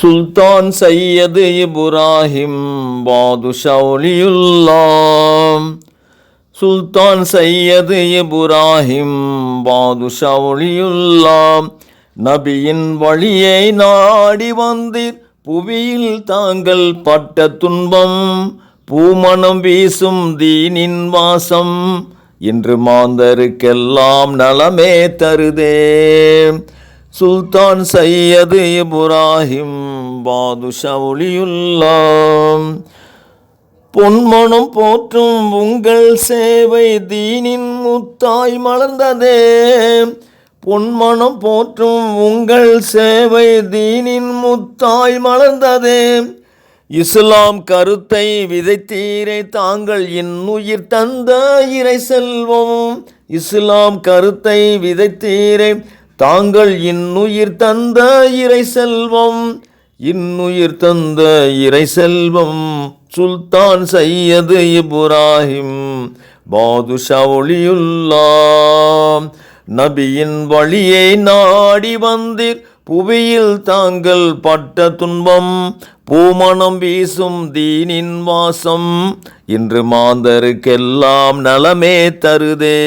சுல்தான் சையது இப்ராஹிம் பாதுஷவுலியுல்லாம். சுல்தான் சையது இப்ராஹிம் பாதுஷவுலியுல்லாம். நபியின் வழியை நாடி வந்தீர், புவியில் தாங்கள் பட்ட துன்பம், பூமணம் வீசும் தீனின் வாசம், இன்று மாந்தருக்கெல்லாம் நலமே தருதே. சுல்தான் சையது இப்ராஹிம் பாதுஷவுலியுல்லாம். பொன்மனம் போற்றும் உங்கள் சேவை தீனின் முத்தாய் மலர்ந்ததே. பொன்மனம் போற்றும் உங்கள் சேவை தீனின் முத்தாய் மலர்ந்ததே. இஸ்லாம் கருத்தை விதைத்தீரை தாங்கள் இன்னுயிர் தந்த இறை செல்வம். இஸ்லாம் கருத்தை விதைத்தீரை தாங்கள் இன்னுயிர் தந்த இறை செல்வம். இன்னுயிர் தந்த இறை செல்வம் சுல்தான் சையது இப்ராஹிம் பாதுஷவுலியுல்லாம். நபியின் வழியை நாடி வந்தீர், புவியில் தாங்கள் பட்ட துன்பம், பூமணம் வீசும் தீனின் வாசம், இன்று மாந்தருக்கெல்லாம் நலமே தருதே.